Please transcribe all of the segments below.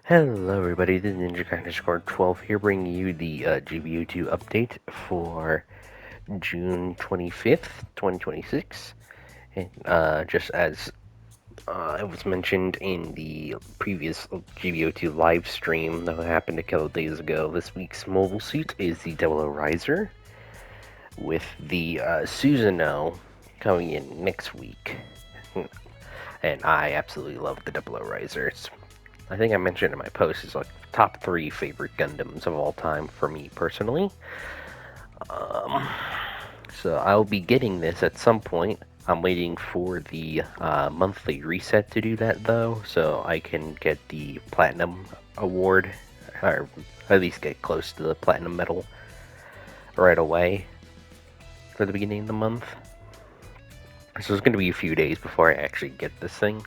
Hello everybody, this is Ninja_12 here bringing you the GBO2 update for June 25th, 2026. And just as it was mentioned in the previous GBO2 live stream that happened a couple days ago, this week's mobile suit is the RAISER with the Susanoo coming in next week. And I absolutely love the RAISER. I think I mentioned in my post, it's like top 3 favorite Gundams of all time for me personally. Um, so I'll be getting this at some point. I'm waiting for the monthly reset to do that though, so I can get the Platinum Award, or at least get close to the Platinum Medal right away for the beginning of the month. So it's going to be a few days before I actually get this thing.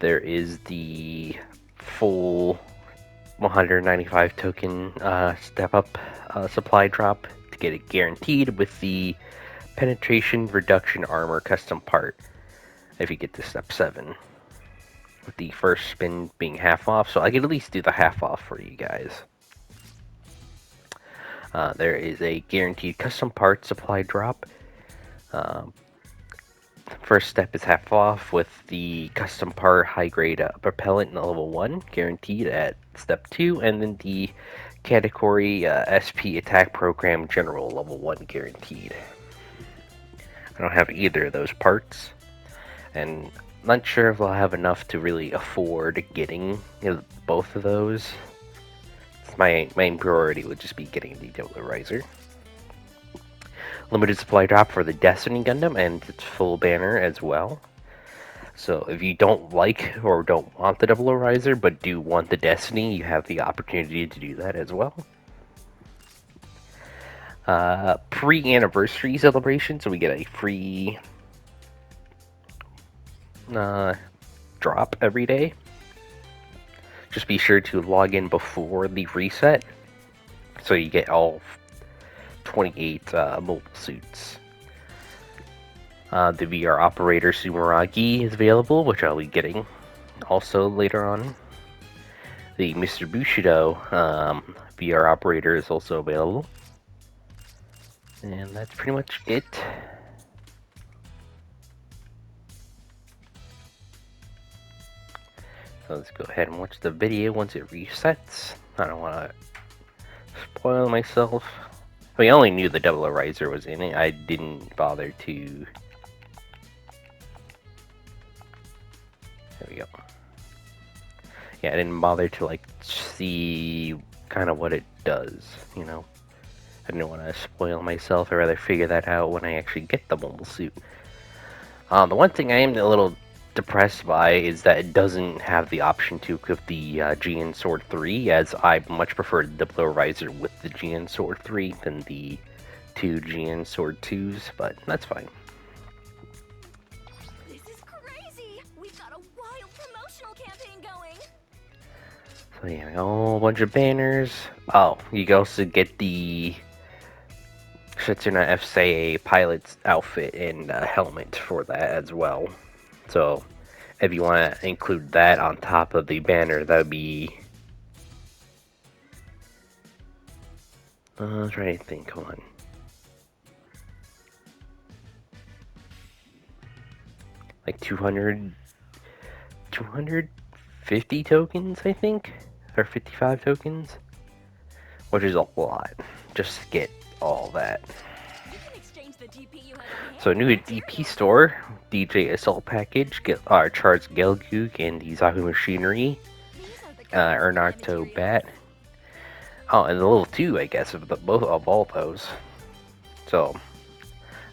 There is the full 195 token step up supply drop to get it guaranteed with the penetration reduction armor custom part if you get to step 7, with the first spin being half off, so I could at least do the half off for you guys. There is a guaranteed custom part supply drop. First step is half off with the custom part high grade propellant in level 1 guaranteed at step 2, and then the category SP attack program general level 1 guaranteed. I don't have either of those parts, and I'm not sure if I'll have enough to really afford getting both of those. My main priority would just be getting the RAISER. Limited supply drop for the Destiny Gundam and its full banner as well. So if you don't like or don't want the RAISER but do want the Destiny, you have the opportunity to do that as well. Pre-anniversary celebration, so we get a free drop every day. Just be sure to log in before the reset, so you get all 28 mobile suits. The VR operator Sumeragi is available, which I'll be getting also later on. The Mr. Bushido VR operator is also available. And that's pretty much it. So let's go ahead and watch the video once it resets. I don't want to spoil myself. I mean, I only knew the RAISER was in it. I didn't bother to... There we go. Yeah, I didn't bother to, like, see kind of what it does, you know? I didn't want to spoil myself. I'd rather figure that out when I actually get the mobile suit. The one thing I am a little depressed by is that it doesn't have the option to equip the GN Sword 3, as I much prefer the RAISER with the GN Sword 3 than the 2 GN Sword 2s, but that's fine. This is crazy! We've got a wild promotional campaign going! So yeah, a whole bunch of banners. Oh, you can also get the Setsuna FSA pilot's outfit and helmet for that as well. So, if you want to include that on top of the banner, that would be... I'm trying to think, hold on. Like 250 tokens, I think? Or 55 tokens? Which is a lot, just to get all that. So new DP store, DJ Assault Package, Charles Gelgoog and the Zaku Machinery, Ernato Bat. Oh, and the level 2, I guess, of all those. So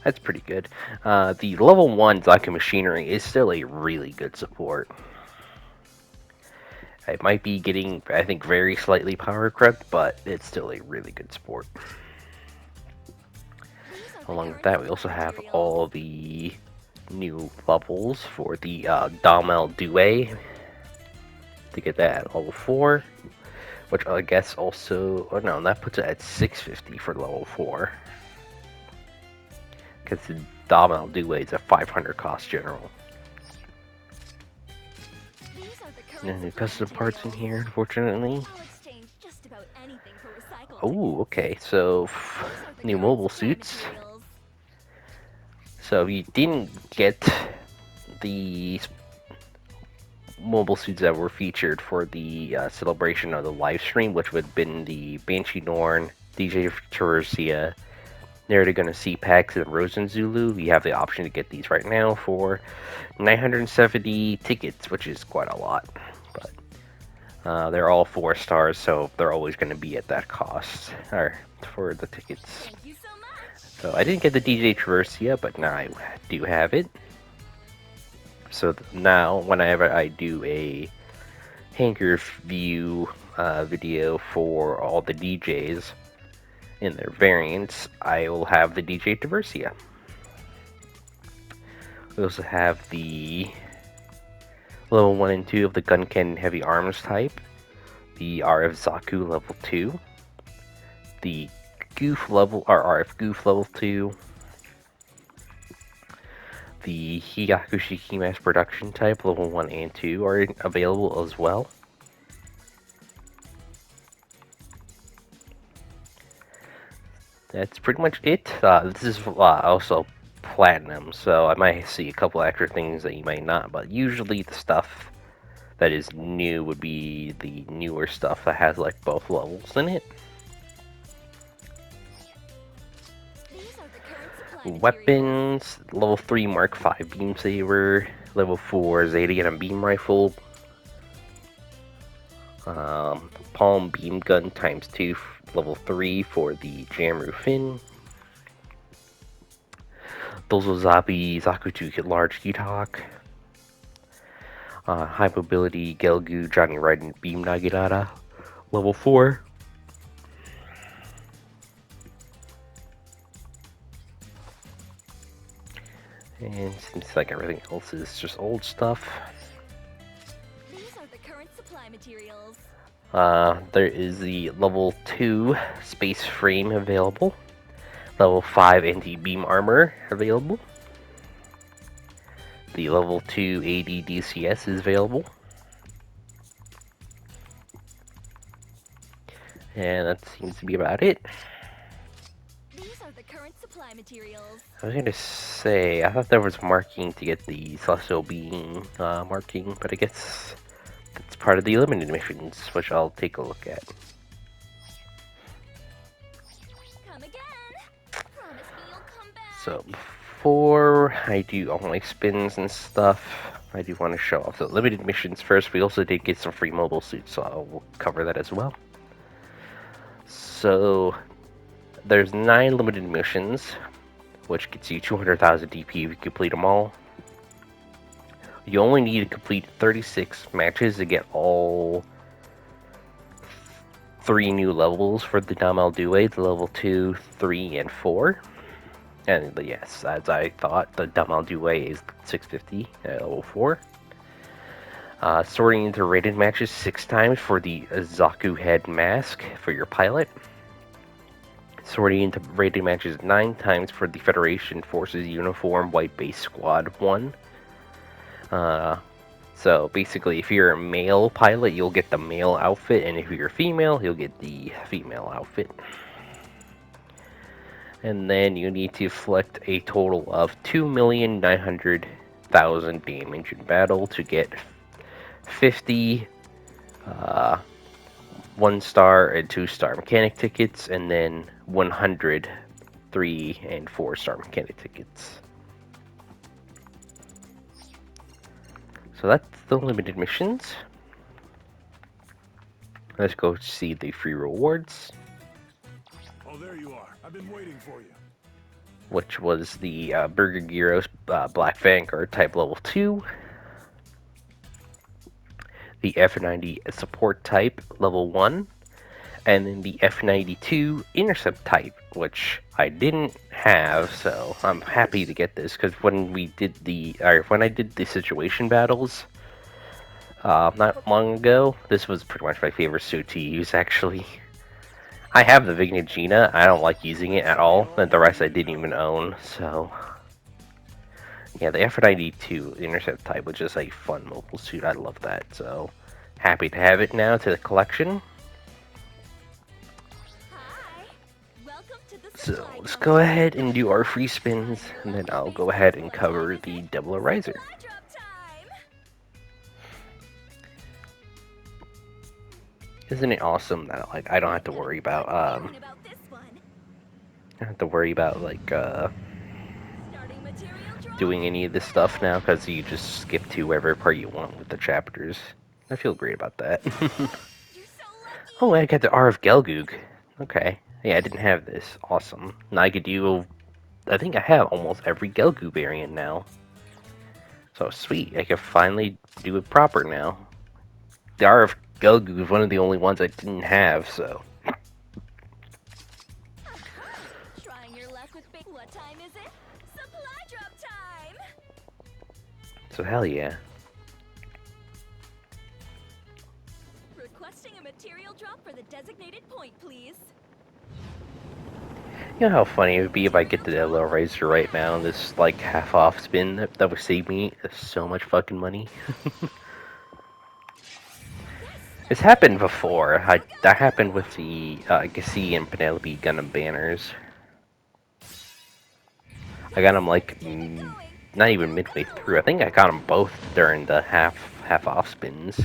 that's pretty good. The level 1 Zaku Machinery is still a really good support. It might be getting, I think, very slightly power crept, but it's still a really good support. Along with that, we also have all the new levels for the Damel Due to get that at level 4, which I guess also, oh no, that puts it at 650 for level 4, because the Damel Due is a 500 cost general. No new custom parts in here, unfortunately. I'll exchange just about anything for recycled Oh, tickets. okay, so These are the new current mobile supply suits. materials. So if you didn't get the mobile suits that were featured for the celebration of the live stream, which would have been the Banshee Norn, DJ Terracia, They're gonna see packs and Rosen Zulu. You have the option to get these right now for 970 tickets, which is quite a lot. But they're all 4 stars, so they're always going to be at that cost or for the tickets. Thank you so much. So I didn't get the DJ Traversia, but now I do have it. So now, whenever I do a hangar view video for all the DJs in their variants, I will have the DJ Traversia. We also have the level 1 and 2 of the Gun Cannon Heavy Arms type, the RF Zaku level 2, the Goof level, or RF Goof level 2, the Higakushiki mass production type level 1 and 2 are available as well. That's pretty much it. This is also platinum, so I might see a couple extra things that you might not, but usually the stuff that is new would be the newer stuff that has like both levels in it. These are the current supply materials. Weapons, level 3 Mark 5 Beam Saber, level 4 Zeta Beam Rifle, Palm Beam Gun times 2, level 3 for the Jamru Fin, Dozozabi Zakutu Large Kitok, High Mobility Gelgu Johnny Raiden Beam Nagirara, level 4. And seems like everything else is just old stuff. These are the current supply materials. There is the level 2 Space Frame available. Level 5 Anti-Beam Armor available. The level 2 AD DCS is available. And that seems to be about it. These are the current supply materials. I was gonna say, I thought there was marking to get the Celestial Being marking, but I guess that's part of the limited missions, which I'll take a look at. Come again. Promise me you'll come back. So before I do all my spins and stuff, I do want to show off the limited missions first. We also did get some free mobile suits, so I'll cover that as well. So there's 9 limited missions, which gets you 200,000 DP if you complete them all. You only need to complete 36 matches to get all 3 new levels for the Damal Due, the level 2, 3, and 4. And yes, as I thought, the Damal Due is 650 at level 4. Sorting into rated matches 6 times for the Zaku head mask for your pilot. Sorting into rated matches 9 times for the Federation Forces Uniform White Base Squad 1. So basically, if you're a male pilot, you'll get the male outfit, and if you're female, you'll get the female outfit. And then you need to inflict a total of 2,900,000 damage in battle to get 50 1-star and 2-star mechanic tickets, and then 100 3 and 4-star mechanic tickets. So that's the limited missions. Let's go see the free rewards. Oh, there you are. I've been waiting for you. Which was the Burger Gyros Black Vanguard type level 2. The F90 support type level 1. And then the F92 intercept type, which I didn't have, so I'm happy to get this, because when I did the situation battles not long ago, this was pretty much my favorite suit to use, actually. I have the Vignagina, I don't like using it at all, and the rest I didn't even own, so... Yeah, the F92 intercept type was just a fun mobile suit, I love that, so... happy to have it now to the collection. Hi. Welcome to the So supply let's drop. go ahead and do our free spins, and then I'll go ahead and cover the double riser. Supply drop time. Isn't it awesome that like I don't have to worry about Feeling about this one. I don't have to worry about like Starting material drop. doing any of this stuff now, because you just skip to wherever part you want with the chapters. I feel great about that. You're so lucky. Oh, I got the R of Gelgoog. Okay. Yeah, I didn't have this. Awesome. Now I could do... I think I have almost every Gelgoog variant now. So sweet. I can finally do it proper now. The R of Gelgoog is one of the only ones I didn't have, so... Trying your luck with big. What time is it? Supply drop time. So hell yeah. Requesting a material drop for the designated point, please. You know how funny it would be if I get the little RAISER right now and this like half off spin that would save me so much fucking money. It's happened before. That happened with the Gassi and Penelope Gundam banners. I got them like not even midway through. I think I got them both during the half off spins.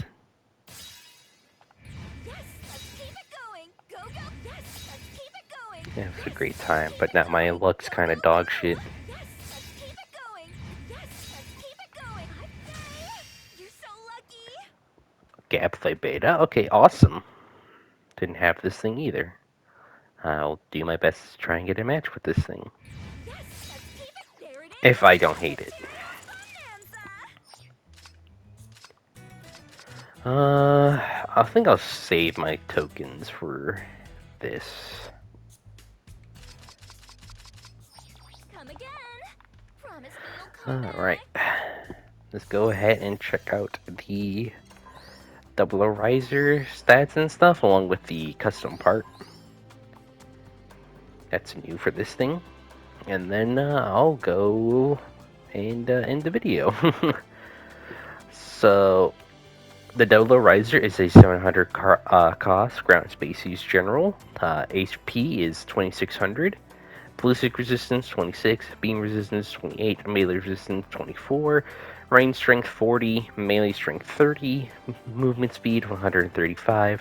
Yes, let's keep it going. Go, go. Yes, let's keep it going. Yeah, it was a great time, but now my luck's kind of dog shit. Yes, let's keep it going. Yes, let's keep it going. You're so lucky. Gapplay beta. Okay, awesome. Didn't have this thing either. I'll do my best to try and get a match with this thing. Yes, let's keep it. There it is. If I don't hate it. I think I'll save my tokens for this. Come again. Promise me you'll come back. Alright. Let's go ahead and check out the double riser stats and stuff, along with the custom part. That's new for this thing. And then I'll go and end the video. So, the double riser is a 700 cost, ground space use general. HP is 2600. Ballistic resistance 26, beam resistance 28, melee resistance 24, range strength 40, melee strength 30, movement speed 135,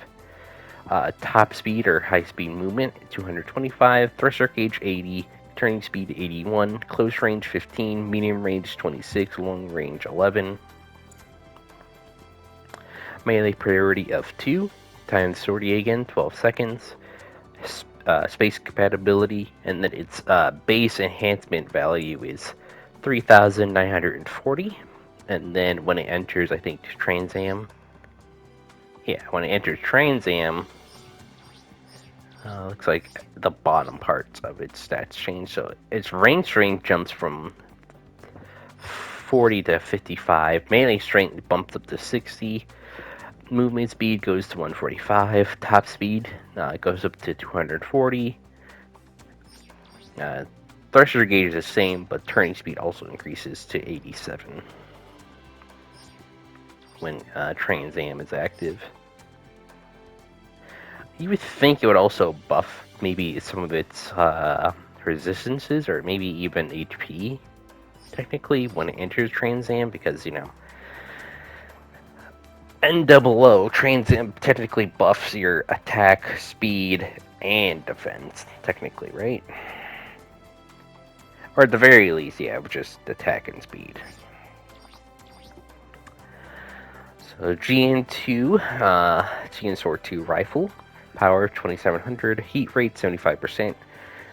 top speed or high speed movement 225, thruster gauge 80, turning speed 81, close range 15, medium range 26, long range 11, melee priority of 2, times sortie again 12 seconds, space compatibility, and then its base enhancement value is 3,940. And then when it enters, I think, Trans Am. Yeah, when it enters Trans Am, looks like the bottom parts of its stats change. So its range strength jumps from 40 to 55. Melee strength bumps up to 60. Movement speed goes to 145. Top speed goes up to 240. Thruster gauge is the same, but turning speed also increases to 87 when Trans Am is active. You would think it would also buff maybe some of its resistances, or maybe even HP, technically, when it enters Trans Am, because, you know, NOO, Trans Am technically buffs your attack, speed, and defense, technically, right? Or at the very least, yeah, just attack and speed. So GN2, GN Sword 2 rifle, power 2700, heat rate 75%,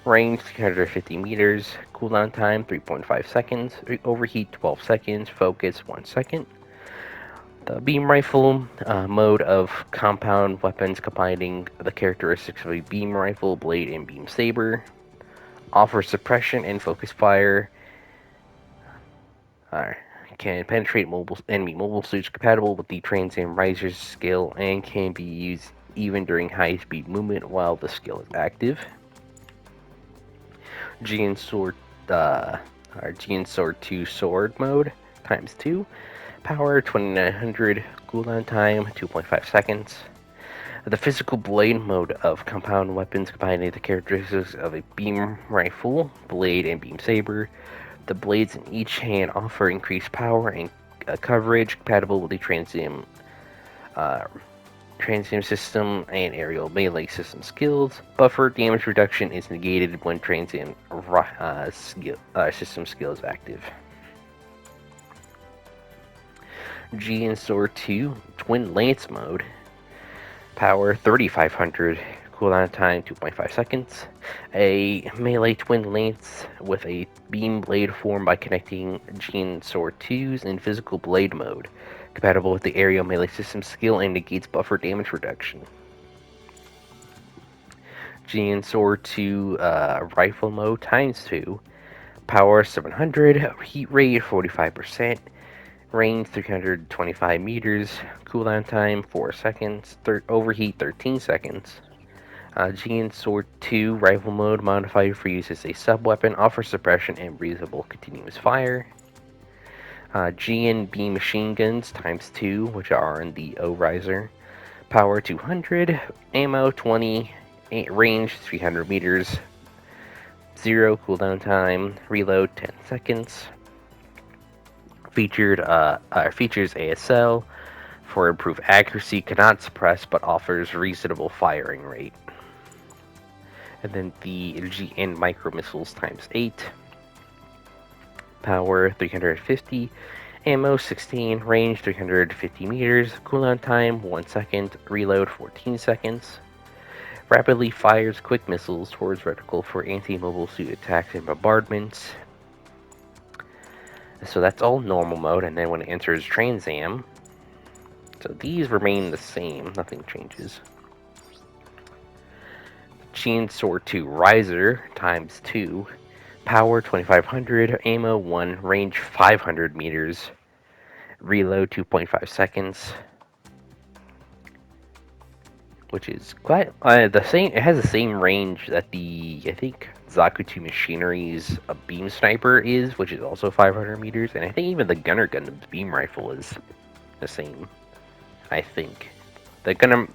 range 350 meters, cooldown time 3.5 seconds, overheat 12 seconds, focus 1 second. The beam rifle, mode of compound weapons combining the characteristics of a beam rifle, blade, and beam saber. Offers suppression and focus fire. Can penetrate enemy mobile suits compatible with the Trans Am RAISER skill, and can be used even during high speed movement while the skill is active. GN Sword 2 sword mode ×2. Power 2900, cooldown time 2.5 seconds. The physical blade mode of compound weapons combining the characteristics of a beam rifle, blade, and beam saber. The blades in each hand offer increased power and coverage compatible with the uh, transient system and aerial melee system skills. Buffer damage reduction is negated when transient system skill is active. G and Sword 2 Twin Lance mode. Power 3500. Cooldown time 2.5 seconds. A melee twin lance with a beam blade formed by connecting G and Sword 2s in physical blade mode. Compatible with the aerial melee system skill and negates buffer damage reduction. G and Sword 2 rifle mode times 2. Power 700. Heat rate 45%. Range 325 meters. Cooldown time 4 seconds. Overheat 13 seconds. G and Sword 2 rifle mode modified for use as a sub-weapon, offers suppression and breathable continuous fire. G and B machine guns times 2, which are in the RAISER. Power 200, ammo 20, range 300 meters, 0 cooldown time, reload 10 seconds. Features ASL for improved accuracy, cannot suppress but offers reasonable firing rate. And then the GN micro missiles times 8. Power 350, ammo 16, range 350 meters, cooldown time 1 second, reload 14 seconds. Rapidly fires quick missiles towards reticle for anti-mobile suit attacks and bombardments. So that's all normal mode, and then when it enters Transam, so these remain the same, nothing changes. G Sword 2 RAISER times 2, power 2500, ammo 1, range 500 meters, reload 2.5 seconds, which is quite the same. It has the same range that the I think Zakutu Machinery's beam sniper is, which is also 500 meters, and I think even the Gunner Gundam's beam rifle is the same. I think the Gunner.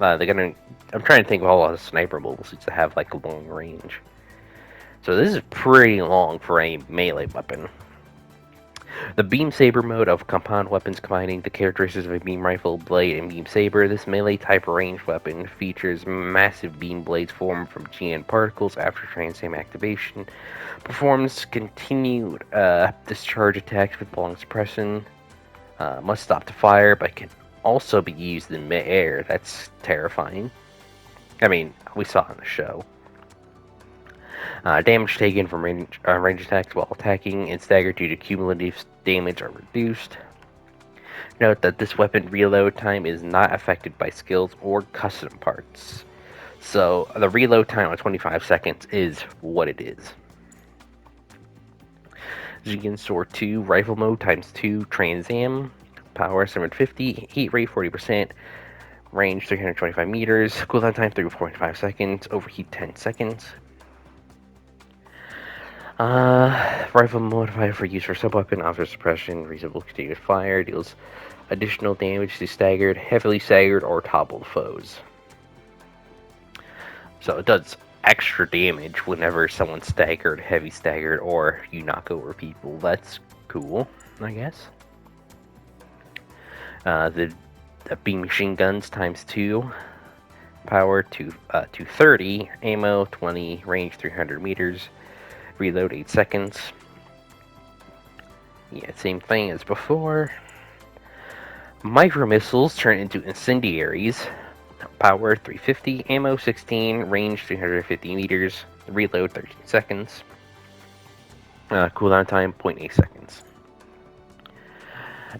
I'm trying to think of all the sniper mobile suits that have like a long range. So this is pretty long for a melee weapon. The beam saber mode of compound weapons combining the characteristics of a beam rifle, blade, and beam saber. This melee type ranged weapon features massive beam blades formed from GN particles after transam activation. Performs continued discharge attacks with long suppression. Must stop to fire, but can also be used in mid-air. That's terrifying. I mean, we saw it in the show. Damage taken from range attacks while attacking and staggered due to cumulative damage are reduced. Note that this weapon reload time is not affected by skills or custom parts. So the reload time of 25 seconds is what it is. Jigen Sword 2 rifle mode times 2 Transam. Power 750, heat rate 40%, range 325 meters, cooldown time 3.5 seconds, overheat 10 seconds. Rifle modified for use for sub-weapon, offers suppression, reasonable continuous fire, deals additional damage to staggered, heavily staggered, or toppled foes. So it does extra damage whenever someone's staggered, heavy staggered, or you knock over people. That's cool, I guess. The beam machine guns times 2, power 230, ammo 20, range 300 meters. Reload 8 seconds. Yeah, same thing as before. Micro missiles turn into incendiaries. Power 350, ammo 16, range 350 meters. Reload 13 seconds. Cooldown time 0.8 seconds.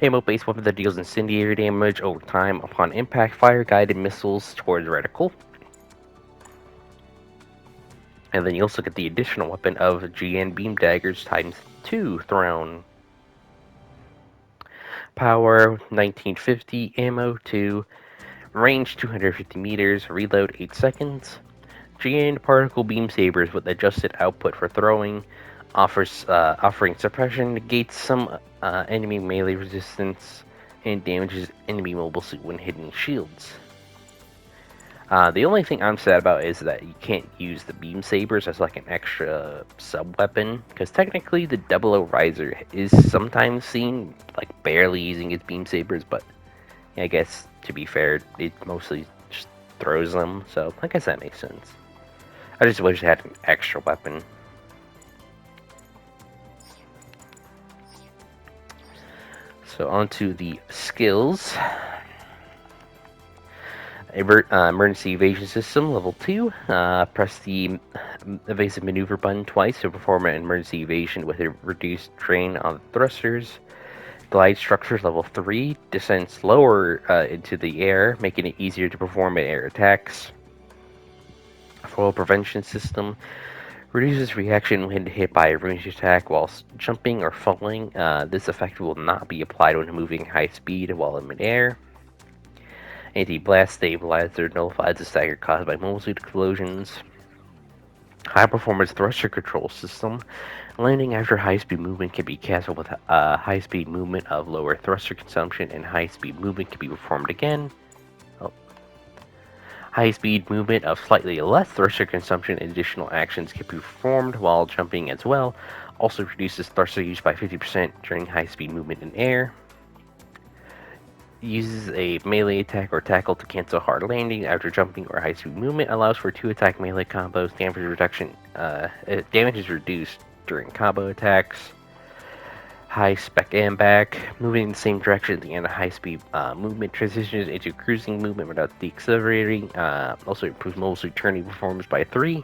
Ammo-based weapon that deals incendiary damage over time upon impact. Fire guided missiles towards reticle. And then you also get the additional weapon of GN beam daggers times 2 thrown. Power 1950, ammo 2, range 250 meters, reload 8 seconds. GN particle beam sabers with adjusted output for throwing, offering suppression, negates some enemy melee resistance, and damages enemy mobile suit when hitting shields. The only thing I'm sad about is that you can't use the beam sabers as like an extra sub weapon, because technically the 00 Riser is sometimes seen like barely using its beam sabers, but I guess to be fair, it mostly just throws them, so I guess that makes sense. I just wish it had an extra weapon. So onto the skills. Emergency evasion system, level 2. Press the evasive maneuver button twice to perform an emergency evasion with a reduced drain on the thrusters. Glide structures, level 3. Descends lower into the air, making it easier to perform air attacks. Foil prevention system. Reduces reaction when hit by a ranged attack while jumping or falling. This effect will not be applied when moving high speed while in midair. Anti-blast stabilizer nullifies the stagger caused by mobile suit explosions. High-performance thruster control system. Landing after high-speed movement can be cancelled with high-speed movement of lower thruster consumption, and high-speed movement can be performed again. High-speed movement of slightly less thruster consumption and additional actions can be performed while jumping as well. Also reduces thruster use by 50% during high-speed movement in air. Uses a melee attack or tackle to cancel hard landing after jumping or high-speed movement. Allows for 2 attack melee combos. Damage reduction. Damage is reduced during combo attacks. High spec and back, moving in the same direction at the end of high speed movement transitions into cruising movement without deaccelerating. Also improves mobile suit turning performance by 3.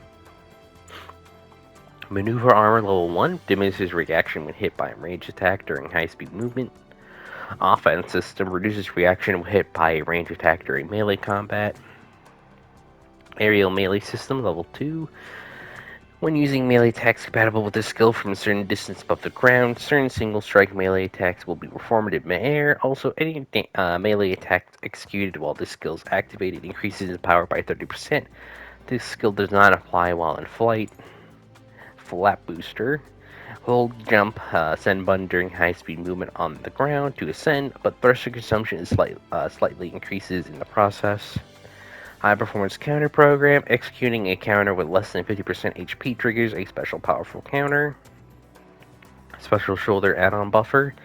Maneuver armor level 1 diminishes reaction when hit by a ranged attack during high speed movement. Offense system reduces reaction when hit by a ranged attack during melee combat. Aerial melee system level 2. When using melee attacks compatible with this skill from a certain distance above the ground, certain single-strike melee attacks will be performed in mid-air. Also, any melee attack executed while this skill is activated increases in power by 30%. This skill does not apply while in flight. Flap booster. Hold jump ascend button during high-speed movement on the ground to ascend, but thruster consumption is slightly increases in the process. High performance counter program. Executing a counter with less than 50% HP triggers a special powerful counter. Special shoulder add-on buffer.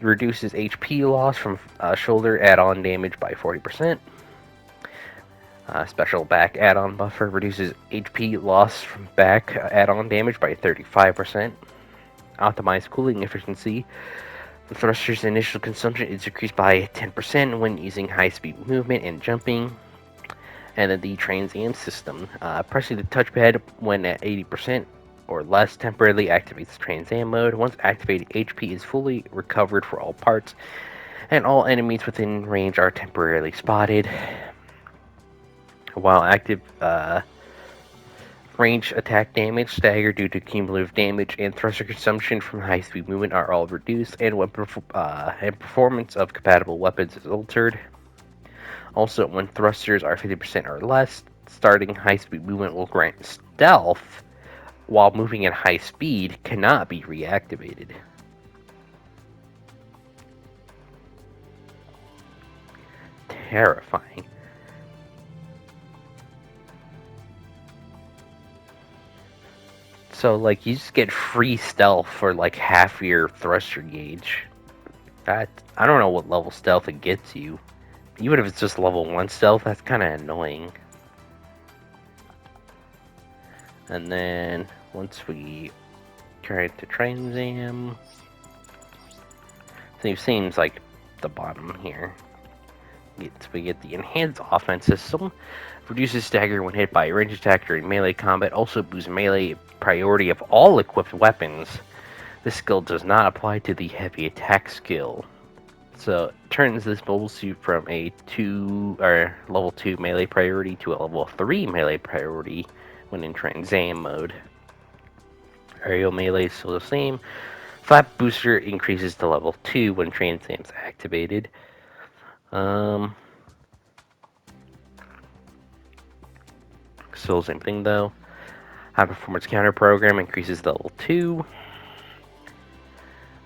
Reduces HP loss from shoulder add-on damage by 40%. Special back add-on buffer. Reduces HP loss from back add-on damage by 35%. Optimized cooling efficiency. The thruster's initial consumption is decreased by 10% when using high-speed movement and jumping. And then the Trans Am system. Pressing the touchpad when at 80% or less temporarily activates the Trans Am mode. Once activated, HP is fully recovered for all parts, and all enemies within range are temporarily spotted. While active, range attack damage, stagger due to cumulative damage, and thruster consumption from high-speed movement are all reduced, and and performance of compatible weapons is altered. Also, when thrusters are 50% or less, starting high-speed movement will grant stealth, while moving at high speed cannot be reactivated. Terrifying. So, like, you just get free stealth for, like, half your thruster gauge. I don't know what level stealth it gets you. Even if it's just level 1 stealth, that's kind of annoying. And then, once we try it to Trans Am, so it seems like the bottom here. We get the Enhanced Offense System. Reduces stagger when hit by a ranged attack during melee combat. Also boosts melee priority of all equipped weapons. This skill does not apply to the heavy attack skill. So it turns this mobile suit from a level 2 melee priority to a level 3 melee priority when in Trans Am mode. Aerial melee is still the same. Flap booster increases to level 2 when Trans Am is activated. Still the same thing though. High performance counter program increases to level 2.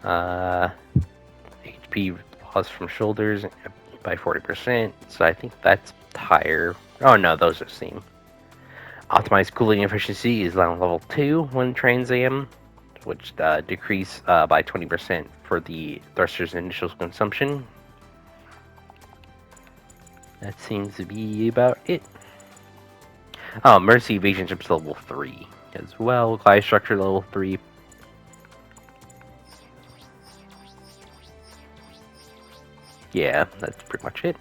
HP loss from shoulders by 40%. So I think that's higher. Oh no, those are the same. Optimized cooling efficiency is on level 2 when Trans Am, which decrease by 20% for the thruster's initial consumption. That seems to be about it. Oh, Mercy Evasion Chip's level 3 as well. Glide Structure level 3. Yeah, that's pretty much it.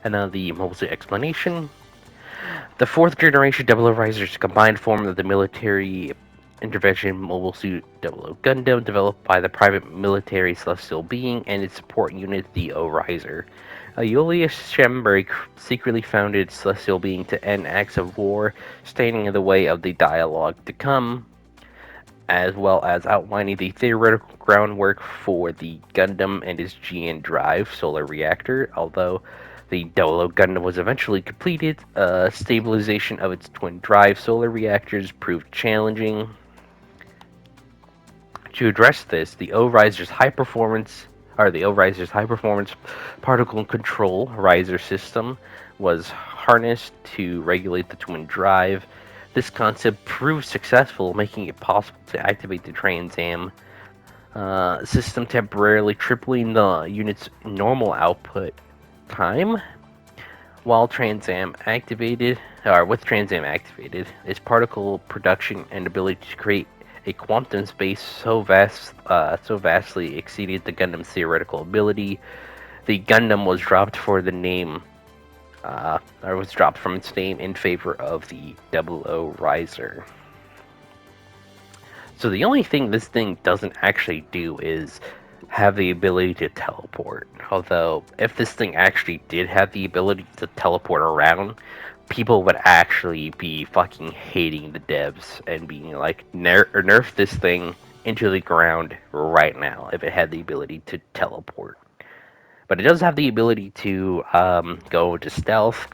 And now the mobile suit explanation. The 4th generation 00 RAISER is a combined form of the military intervention mobile suit 00 Gundam developed by the private military celestial being and its support unit, the RAISER. Julius Schemberg secretly founded celestial being to end acts of war standing in the way of the dialogue to come, as well as outlining the theoretical groundwork for the Gundam and its GN drive solar reactor. Although the 00 Gundam was eventually completed, stabilization of its twin drive solar reactors proved challenging. To address this, the O-Riser's high performance particle control riser system was harnessed to regulate the twin drive. This concept proved successful, making it possible to activate the Trans Am system, temporarily tripling the unit's normal output time. With Trans Am activated, its particle production and ability to create a quantum space so vastly exceeded the Gundam's theoretical ability. The Gundam was dropped from its name in favor of the 00 RAISER. So the only thing this thing doesn't actually do is have the ability to teleport. Although, if this thing actually did have the ability to teleport around, people would actually be fucking hating the devs and being like, nerf this thing into the ground right now if it had the ability to teleport. But it does have the ability to go into stealth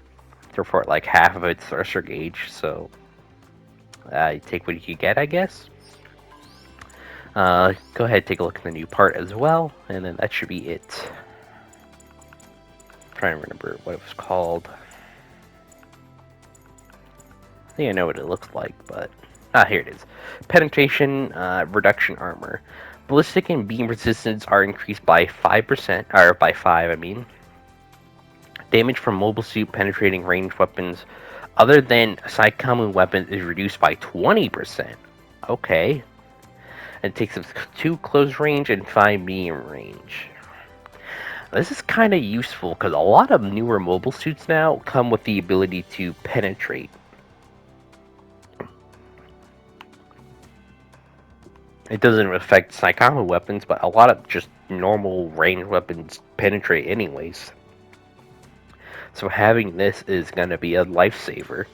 for like half of its thruster gauge, so you take what you can get, I guess. Go ahead, take a look at the new part as well, and then that should be it. I'm trying to remember what it was called. I think I know what it looks like, but here it is. Penetration reduction armor. Ballistic and beam resistance are increased by 5%, or by 5, I mean. Damage from mobile suit penetrating ranged weapons other than Saikamu weapons is reduced by 20%. Okay. And takes up 2 close range and 5 medium range. This is kind of useful because a lot of newer mobile suits now come with the ability to penetrate. It doesn't affect Saikamu weapons, but a lot of just normal ranged weapons penetrate anyways. So having this is going to be a lifesaver.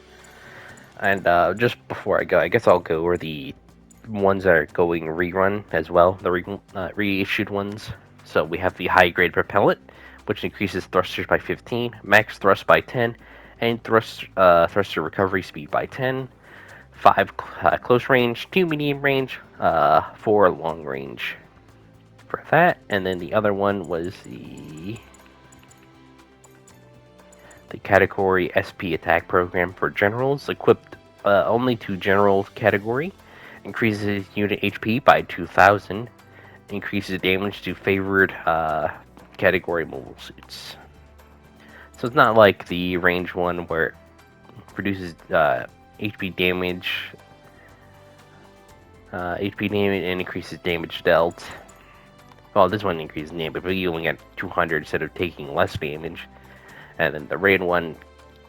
And just before I go, I guess I'll go over the ones that are going rerun as well, the reissued ones. So we have the high grade propellant, which increases thrusters by 15, max thrust by 10, and thruster recovery speed by 10. 5 close range, 2 medium range, 4 long range for that. And then the other one was the category SP attack program for generals, equipped only to general category. Increases unit HP by 2,000. Increases damage to favored category mobile suits. So it's not like the range one where it produces HP damage and increases damage dealt. Well, this one increases damage, but you only get 200 instead of taking less damage. And then the raid one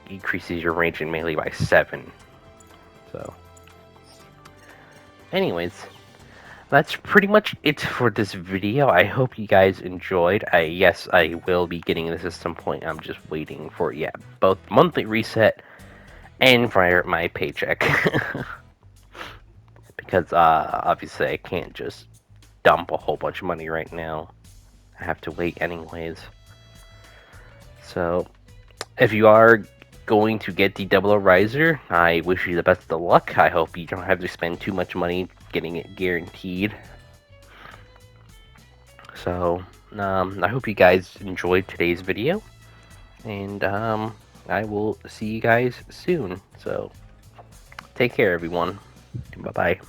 increases your range and melee by 7. So, anyways, that's pretty much it for this video. I hope you guys enjoyed. Yes, I will be getting this at some point. I'm just waiting for, both monthly reset and for my paycheck. Because, obviously, I can't just dump a whole bunch of money right now. I have to wait anyways. So, if you are going to get the 00 RAISER, I wish you the best of luck. I hope you don't have to spend too much money getting it guaranteed. So I hope you guys enjoyed today's video, and I will see you guys soon. So take care, everyone. Bye bye.